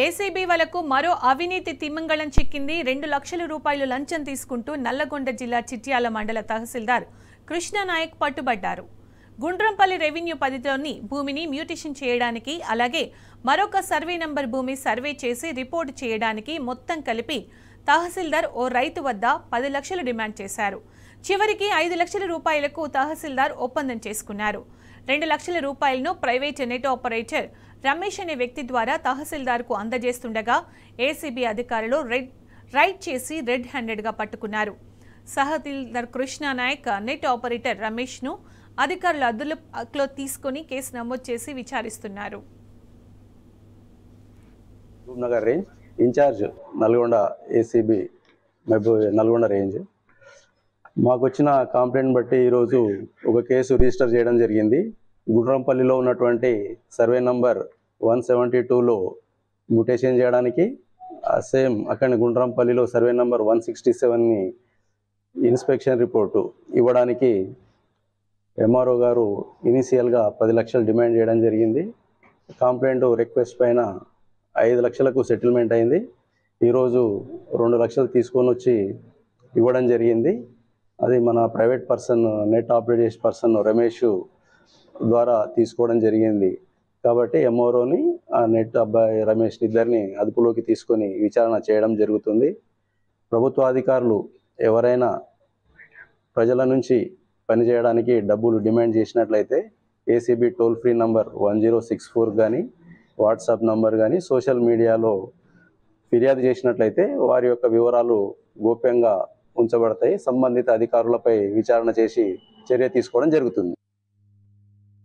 ACB వలకు మరో అవినీతి తిమింగళం చిక్కింది. 2 లక్షల రూపాయలు లంచం తీసుకుంటూ నల్లగొండ జిల్లా చిట్యాల మండల తహసీల్దార్ కృష్ణనాయక్ పట్టుబడ్డారు. గుండ్రంపల్లి రెవెన్యూ పరిధిలోని భూమిని మ్యూటేషన్ చేయడానికి, అలాగే మరొక సర్వే నంబర్ భూమి సర్వే చేసి రిపోర్ట్ చేయడానికి మొత్తం కలిపి తహసీల్దార్ ఓ రైతు వద్ద 10 లక్షలు డిమాండ్ చేశారు. చివరికి 5 లక్షల రూపాయలకు తహసీల్దార్ ఒప్పందం చేసుకున్నారు. 2 లక్షల రూపాయలను ప్రైవేట్ నెట్ ఆపరేటర్ రమేష్ అనే వ్యక్తి ద్వారా తహసీల్దార్కు అందజేస్తుండగా ఏసీబీ అధికారులు రైడ్ చేసి రెడ్ హ్యాండెడ్గా పట్టుకున్నారు. తహసీల్దార్ కృష్ణనాయక్ నెట్ ఆపరేటర్ రమేష్ను అధికారులు అదుపులో తీసుకుని కేసు నమోదు చేసి విచారిస్తున్నారు. Nagar range incharge Nalgonda ACB Nalgonda range మాకు వచ్చిన కంప్లైంట్ బట్టి ఈరోజు ఒక కేసు రిజిస్టర్ చేయడం జరిగింది. గుండ్రంపల్లిలో ఉన్నటువంటి సర్వే నంబర్ 172లో మ్యూటేషన్ చేయడానికి, సేమ్ అక్కడ గుండ్రంపల్లిలో సర్వే నంబర్ 167ని ఇన్స్పెక్షన్ రిపోర్టు ఇవ్వడానికి ఎంఆర్ఓ గారు ఇనీషియల్గా 10 లక్షలు డిమాండ్ చేయడం జరిగింది. కంప్లైంట్ రిక్వెస్ట్ పైన 5 లక్షలకు సెటిల్మెంట్ అయింది. ఈరోజు 2 లక్షలు తీసుకొని వచ్చి ఇవ్వడం జరిగింది. అది మన ప్రైవేట్ పర్సన్ నెట్ ఆపరేట్ చేసే పర్సన్ రమేష్ ద్వారా తీసుకోవడం జరిగింది. కాబట్టి ఎంఆర్ఓని ఆ నెట్ అబ్బాయి రమేష్ ఇద్దరిని అదుపులోకి తీసుకొని విచారణ చేయడం జరుగుతుంది. ప్రభుత్వ అధికారులు ఎవరైనా ప్రజల నుంచి పనిచేయడానికి డబ్బులు డిమాండ్ చేసినట్లయితే ఏసీబీ టోల్ ఫ్రీ నంబర్ 1064 కానీ, వాట్సాప్ నంబర్ కానీ, సోషల్ మీడియాలో ఫిర్యాదు చేసినట్లయితే వారి యొక్క వివరాలు గోప్యంగా ఉంచబడతాయి. సంబంధిత అధికారులపై విచారణ చేసి చర్య తీసుకోవడం జరుగుతుంది.